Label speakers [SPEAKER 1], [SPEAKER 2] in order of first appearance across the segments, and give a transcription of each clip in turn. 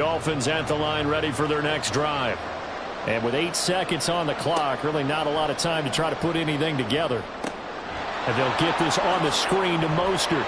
[SPEAKER 1] Dolphins at the line ready for their next drive. And with 8 seconds on the clock, really not a lot of time to try to put anything together. And they'll get this on the screen to Mostert.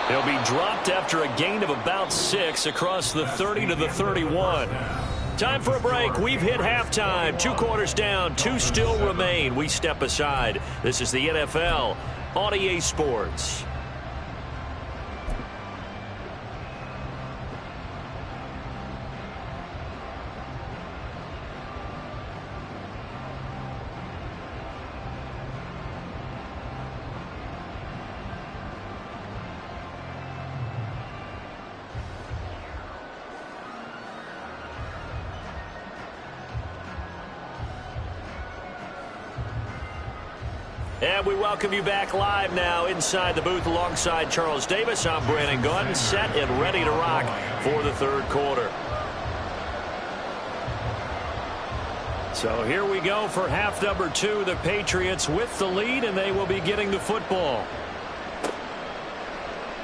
[SPEAKER 1] He'll be dropped after a gain of about 6 across the 30 to the 31. Time for a break. We've hit halftime. 2 quarters down. 2 still remain. We step aside. This is the NFL on EA Sports. And we welcome you back live now inside the booth alongside Charles Davis. I'm Brandon Gunn, set and ready to rock for the third quarter. So here we go for half number 2. The Patriots with the lead, and they will be getting the football.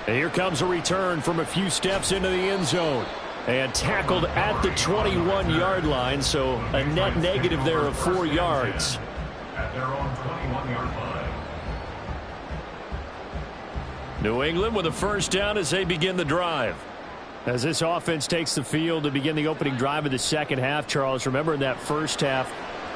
[SPEAKER 1] And here comes a return from a few steps into the end zone. And tackled at the 21-yard line, so a net negative there of 4 yards. At their own 21-yard line. New England with a first down as they begin the drive. As this offense takes the field to begin the opening drive of the second half, Charles, remember in that first half,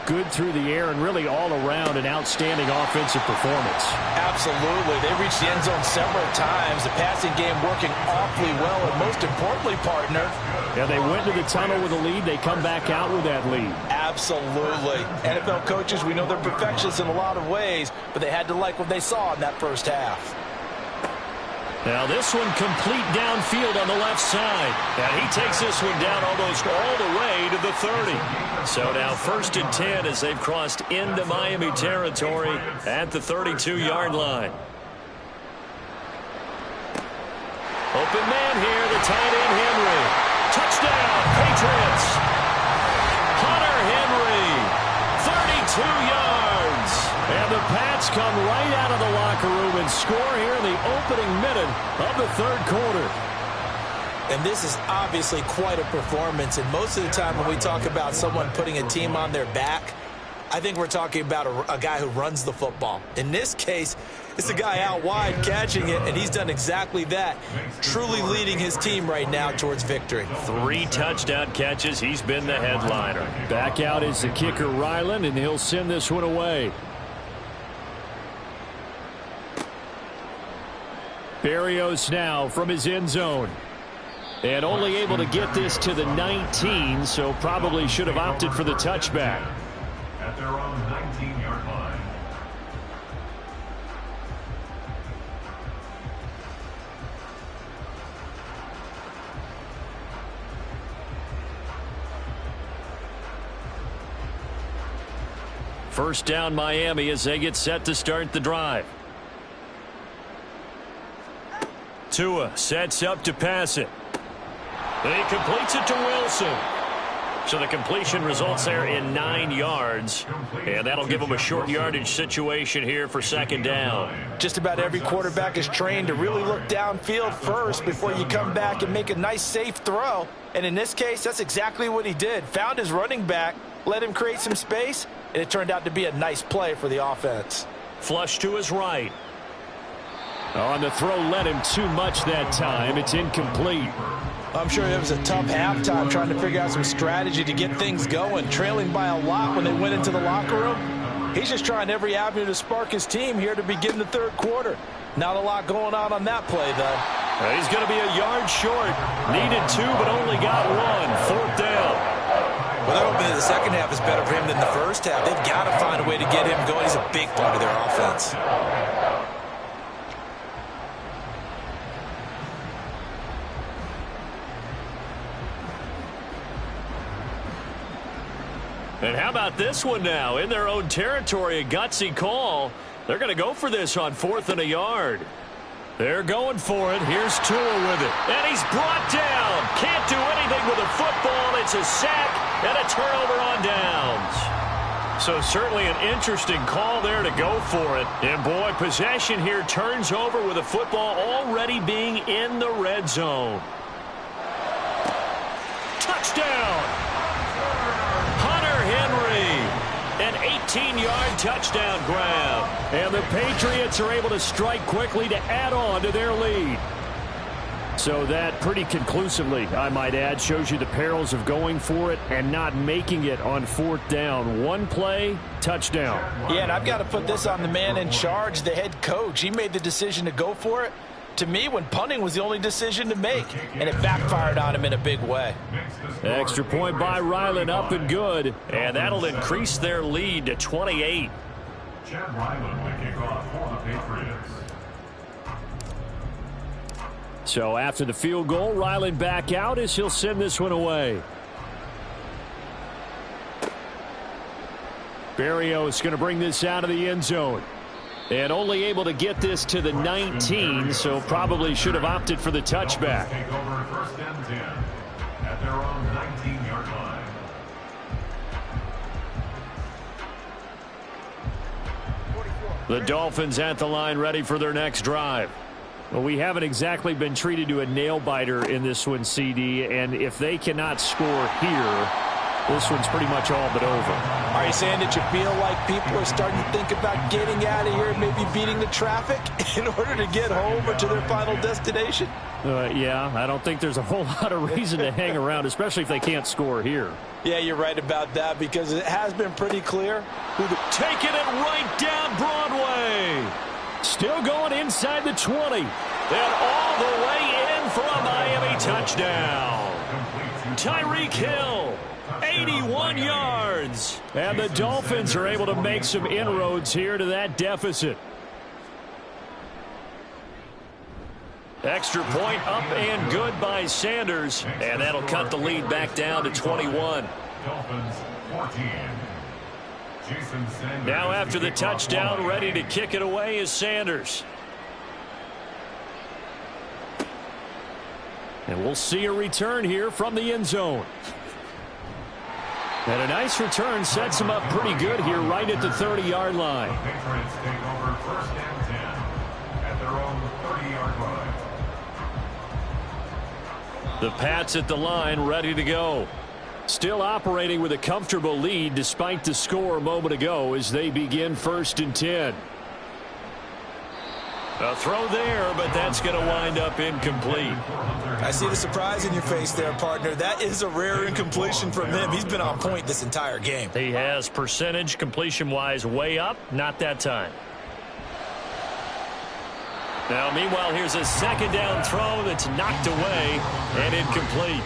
[SPEAKER 1] good through the air and really all around an outstanding offensive performance.
[SPEAKER 2] Absolutely. They reached the end zone several times. The passing game working awfully well, and most importantly, partner.
[SPEAKER 1] Yeah, they went to the tunnel with a lead. They come back out with that lead.
[SPEAKER 2] Absolutely. NFL coaches, we know they're perfectionists in a lot of ways, but they had to like what they saw in that first half.
[SPEAKER 1] Now this one complete downfield on the left side. And he takes this one down almost all the way to the 30. So now 1st and 10 as they've crossed into Miami territory at the 32-yard line. Open man here, the tight end Henry. Touchdown, Patriots. Hunter Henry, 32 yards. And the Pats come right out of the locker room and score here in the opening minute of the third quarter.
[SPEAKER 2] And this is obviously quite a performance. And most of the time when we talk about someone putting a team on their back, I think we're talking about a guy who runs the football. In this case, it's a guy out wide catching it, and he's done exactly that, truly leading his team right now towards victory.
[SPEAKER 1] 3 touchdown catches. He's been the headliner. Back out is the kicker, Ryland, and he'll send this one away. Berrios now from his end zone. And only able to get this to the 19, so probably should have opted for the touchback. At their own 19-yard line. First down Miami as they get set to start the drive. Tua sets up to pass it. And he completes it to Wilson. So the completion results there in 9 yards. And that'll give them a short yardage situation here for second down.
[SPEAKER 2] Just about every quarterback is trained to really look downfield first before you come back and make a nice safe throw. And in this case, that's exactly what he did. Found his running back, let him create some space, and it turned out to be a nice play for the offense.
[SPEAKER 1] Flush to his right. On the throw led him too much that time. It's incomplete.
[SPEAKER 2] I'm sure it was a tough halftime trying to figure out some strategy to get things going. Trailing by a lot when they went into the locker room. He's just trying every avenue to spark his team here to begin the third quarter. Not a lot going on that play, though.
[SPEAKER 1] He's going to be a yard short. Needed 2, but only got 1. 4th down.
[SPEAKER 2] Well, they're hoping that the second half is better for him than the first half. They've got to find a way to get him going. He's a big part of their offense.
[SPEAKER 1] And how about this one now? In their own territory, a gutsy call. They're going to go for this on 4th and a yard. They're going for it. Here's Tua with it. And he's brought down. Can't do anything with a football. It's a sack and a turnover on downs. So certainly an interesting call there to go for it. And boy, possession here turns over with a football already being in the red zone. 18-yard touchdown grab. And the Patriots are able to strike quickly to add on to their lead. So that pretty conclusively, I might add, shows you the perils of going for it and not making it on fourth down. One play, touchdown.
[SPEAKER 2] Yeah, and I've got to put this on the man in charge, the head coach. He made the decision to go for it. To me, when punting was the only decision to make, and it backfired on him in a big way.
[SPEAKER 1] Extra point by Ryland, up and good. And that'll increase their lead to 28.
[SPEAKER 3] Chad Ryland, the kickoff for the Patriots.
[SPEAKER 1] So after the field goal, Ryland back out as he'll send this one away. Berrios going to bring this out of the end zone. And only able to get this to the 19, so probably should have opted for the touchback.
[SPEAKER 3] Take over first and 10 at their own 19-yard line.
[SPEAKER 1] The Dolphins at the line ready for their next drive. Well, we haven't exactly been treated to a nail-biter in this one, CD, and if they cannot score here, this one's pretty much all but over.
[SPEAKER 2] Are you saying that you feel like people are starting to think about getting out of here, maybe beating the traffic in order to get home or to their final destination?
[SPEAKER 1] Yeah, I don't think there's a whole lot of reason to hang around, especially if they can't score here.
[SPEAKER 2] Yeah, you're right about that, because it has been pretty clear.
[SPEAKER 1] Taking it right down Broadway. Still going inside the 20. And all the way in for a Miami touchdown. Tyreek Hill, 81 yards. And the Dolphins are able to make some inroads here to that deficit. Extra point up and good by Sanders. And that'll cut the lead back down to 21.
[SPEAKER 3] Dolphins 14.
[SPEAKER 1] Now after the touchdown, ready to kick it away is Sanders. And we'll see a return here from the end zone. And a nice return sets him up pretty good here right at the 30-yard line.
[SPEAKER 3] The Patriots take over first and 10 at their own 30-yard line.
[SPEAKER 1] The Pats at the line ready to go. Still operating with a comfortable lead despite the score a moment ago as they begin first and 10. A throw there, but that's going to wind up incomplete.
[SPEAKER 2] I see the surprise in your face there, partner. That is a rare incompletion from him. He's been on point this entire game.
[SPEAKER 1] He has percentage completion-wise way up, not that time. Now, meanwhile, here's a second down throw that's knocked away and incomplete.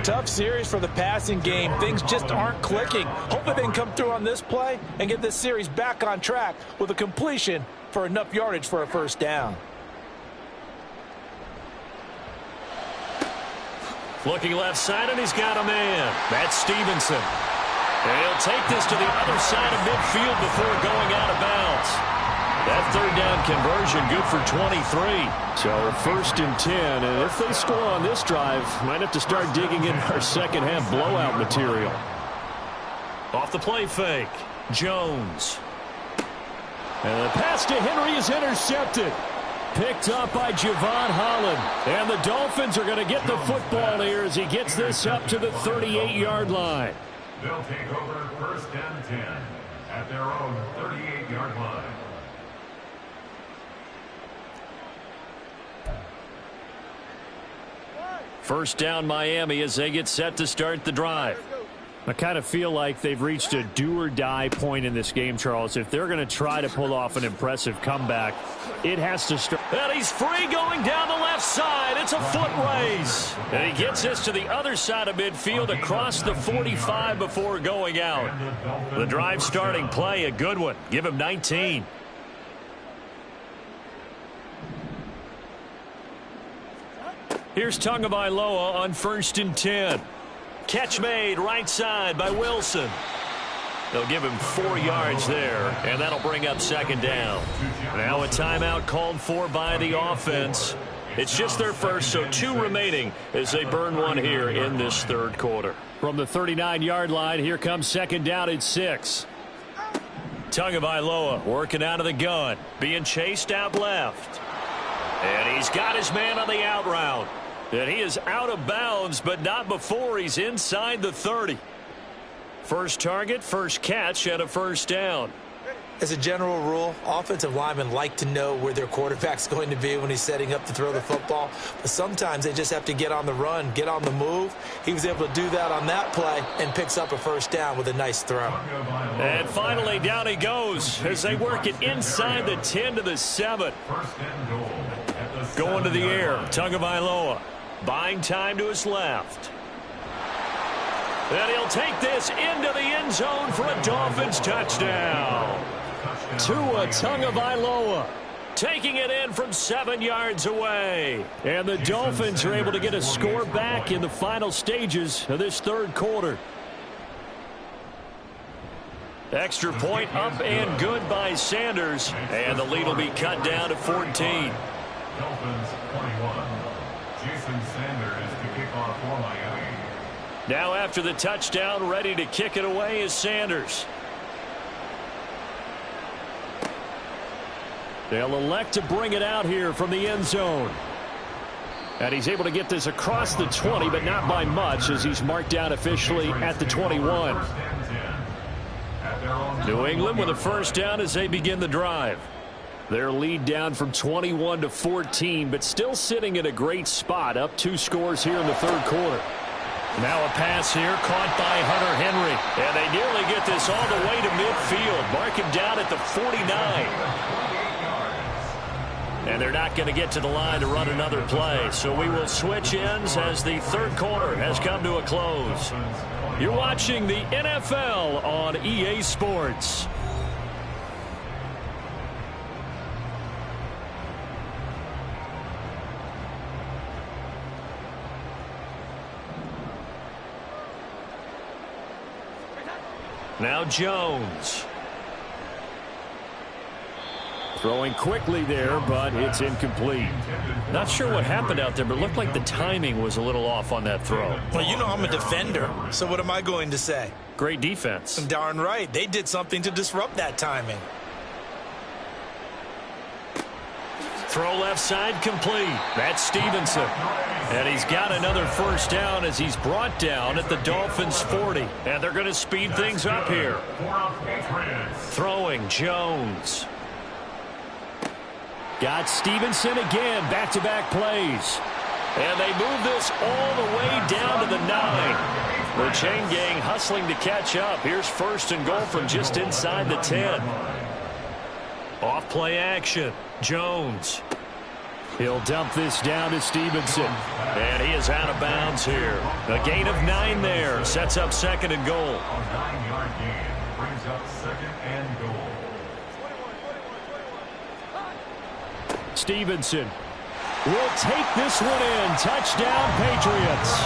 [SPEAKER 2] Tough series for the passing game. Things just aren't clicking. Hopefully they can come through on this play and get this series back on track with a completion for enough yardage for a first down.
[SPEAKER 1] Looking left side, and he's got a man. That's Stevenson. And he'll take this to the other side of midfield before going out of bounds. That third down conversion good for 23. So first and 10, and if they score on this drive, might have to start digging in our second half blowout material. Off the play fake, Jones. And the pass to Henry is intercepted. Picked up by Javon Holland. And the Dolphins are going to get the football here as he gets this up to the 38-yard line.
[SPEAKER 3] They'll take over first and 10 at their own 38-yard line.
[SPEAKER 1] First down Miami as they get set to start the drive. I kind of feel like they've reached a do-or-die point in this game, Charles. If they're going to try to pull off an impressive comeback, it has to start. And he's free going down the left side. It's a foot race. And he gets this to the other side of midfield across the 45 before going out. The drive starting play, a good one. Give him 19. Here's Tagovailoa on first and 10. Catch made right side by Wilson. They'll give him 4 yards there, and that'll bring up second down. Now a timeout called for by the offense. It's just their first, so 2 remaining as they burn one here in this third quarter. From the 39-yard line, here comes second down at 6. Tagovailoa working out of the gun, being chased out left. And he's got his man on the out route. And he is out of bounds, but not before he's inside the 30. First target, first catch, and a first down.
[SPEAKER 2] As a general rule, offensive linemen like to know where their quarterback's going to be when he's setting up to throw the football. But sometimes they just have to get on the run, get on the move. He was able to do that on that play and picks up a first down with a nice throw.
[SPEAKER 1] And finally, down he goes as they work it inside the 10 to the 7. Going to the air, Tagovailoa. Buying time to his left. And he'll take this into the end zone for a Dolphins touchdown. Tua Tagovailoa taking it in from 7 yards away. And the Dolphins are able to get a score back in the final stages of this third quarter. Extra point up and good by Sanders. And the lead will be cut down to 14.
[SPEAKER 3] Dolphins 21. Jason Sanders to kick off for Miami.
[SPEAKER 1] Now after the touchdown, ready to kick it away is Sanders. They'll elect to bring it out here from the end zone. And he's able to get this across the 20, but not by much as he's marked down officially at the 21. New England with a first down as they begin the drive. Their lead down from 21 to 14, but still sitting at a great spot, up 2 scores here in the third quarter. Now a pass here caught by Hunter Henry. And they nearly get this all the way to midfield. Mark him down at the 49. And they're not going to get to the line to run another play. So we will switch ends as the third quarter has come to a close. You're watching the NFL on EA Sports. Now Jones. Throwing quickly there, but it's incomplete. Not sure what happened out there, but it looked like the timing was a little off on that throw.
[SPEAKER 2] Well, you know I'm a defender, so what am I going to say?
[SPEAKER 1] Great defense.
[SPEAKER 2] Darn right. They did something to disrupt that timing.
[SPEAKER 1] Throw left side complete. That's Stevenson. And he's got another first down as he's brought down at the Dolphins' 40. And they're going to speed things up here. Throwing Jones. Got Stevenson again, back-to-back plays. And they move this all the way down to the 9. The chain gang hustling to catch up. Here's first and goal from just inside the 10. Off play action. Jones. He'll dump this down to Stevenson. And he is out of bounds here. A gain of 9 there. Sets up second and goal.
[SPEAKER 3] A 9-yard gain brings up second and goal.
[SPEAKER 1] Stevenson will take this one in. Touchdown, Patriots.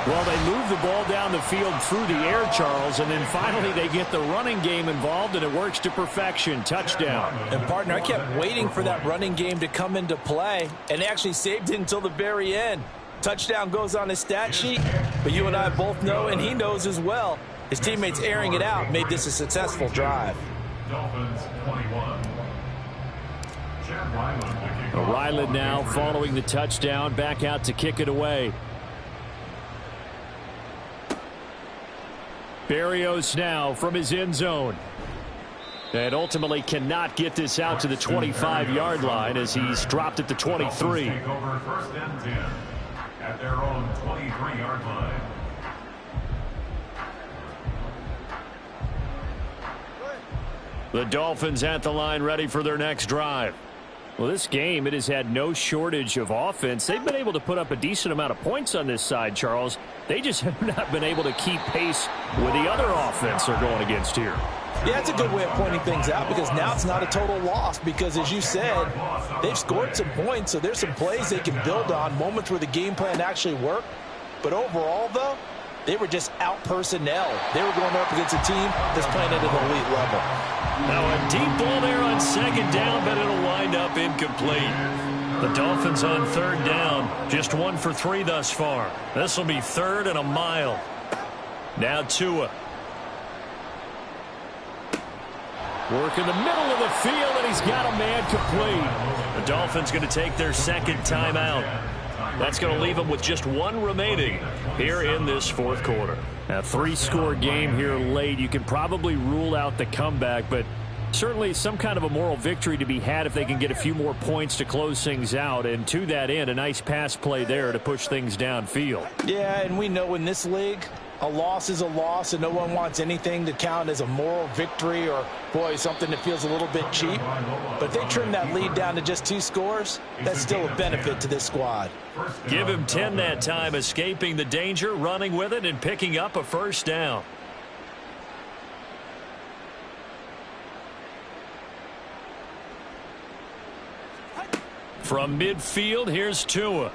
[SPEAKER 1] Well, they move the ball down the field through the air, Charles, and then finally they get the running game involved, and it works to perfection. Touchdown.
[SPEAKER 2] And, partner, I kept waiting for that running game to come into play, and they actually saved it until the very end. Touchdown goes on his stat sheet, but you and I both know, and he knows as well, his teammates airing it out made this a successful drive.
[SPEAKER 3] Dolphins 21.
[SPEAKER 1] Ryland now following the touchdown, back out to kick it away. Berrios now from his end zone. And ultimately cannot get this out to the 25-yard line as he's dropped at the 23.
[SPEAKER 3] Take over first and 10 at their own 23-yard line.
[SPEAKER 1] The Dolphins at the line ready for their next drive. Well, this game, it has had no shortage of offense. They've been able to put up a decent amount of points on this side, Charles. They just have not been able to keep pace with the other offense they're going against here.
[SPEAKER 2] Yeah, it's a good way of pointing things out because now it's not a total loss because, as you said, they've scored some points, so there's some plays they can build on, moments where the game plan actually worked. But overall, though, they were just out-personnel. They were going up against a team that's playing at an elite level.
[SPEAKER 1] Now a deep ball there on second down, but it'll wind up incomplete. The Dolphins on third down, just 1 for 3 thus far. This will be third and a mile. Now Tua. Work in the middle of the field, and he's got a man complete. The Dolphins going to take their second timeout. That's going to leave them with just one remaining here in this fourth quarter. A three-score game here late. You can probably rule out the comeback, but certainly some kind of a moral victory to be had if they can get a few more points to close things out. And to that end, a nice pass play there to push things downfield.
[SPEAKER 2] Yeah, and we know in this league, a loss is a loss, and no one wants anything to count as a moral victory or, boy, something that feels a little bit cheap. But if they trim that lead down to just 2 scores, that's still a benefit to this squad.
[SPEAKER 1] Give him 10 that time, escaping the danger, running with it, and picking up a first down. From midfield, here's Tua.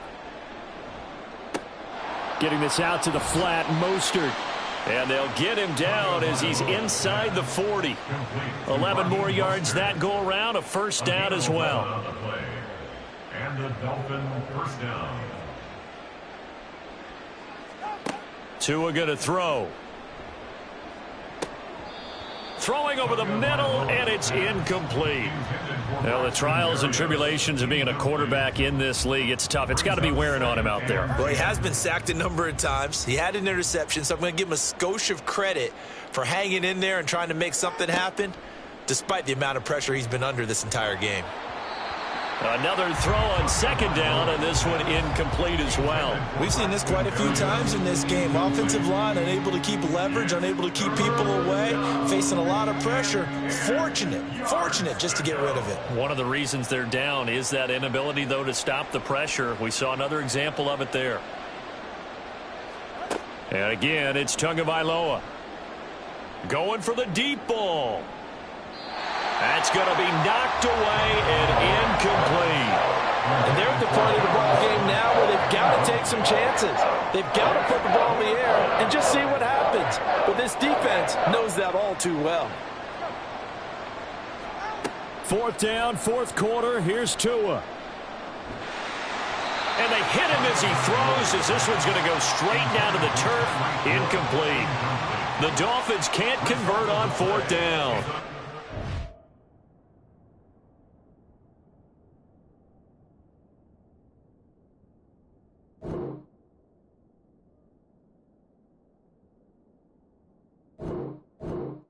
[SPEAKER 1] Getting this out to the flat, Mostert. And they'll get him down as he's inside the 40. 11 more yards that go around, a first down as well.
[SPEAKER 3] And the Dolphin first down.
[SPEAKER 1] Tua going to throw. Throwing over the middle, and it's incomplete. Now, the trials and tribulations of being a quarterback in this league, it's tough. It's got to be wearing on him out there.
[SPEAKER 2] Well, he has been sacked a number of times. He had an interception, so I'm going to give him a skosh of credit for hanging in there and trying to make something happen, despite the amount of pressure he's been under this entire game.
[SPEAKER 1] Another throw on second down, and this one incomplete as well.
[SPEAKER 2] We've seen this quite a few times in this game. Offensive line unable to keep leverage, unable to keep people away, facing a lot of pressure. Fortunate just to get rid of it. One
[SPEAKER 1] of the reasons they're down is that inability, though, to stop the pressure. We saw another example of it there. And again, it's Tagovailoa. Going for the deep ball. That's going to be knocked away and incomplete.
[SPEAKER 2] And they're at the point of the ball game now where they've got to take some chances. They've got to put the ball in the air and just see what happens. But this defense knows that all too well.
[SPEAKER 1] Fourth down, fourth quarter. Here's Tua. And they hit him as he throws, as this one's going to go straight down to the turf. Incomplete. The Dolphins can't convert on fourth down.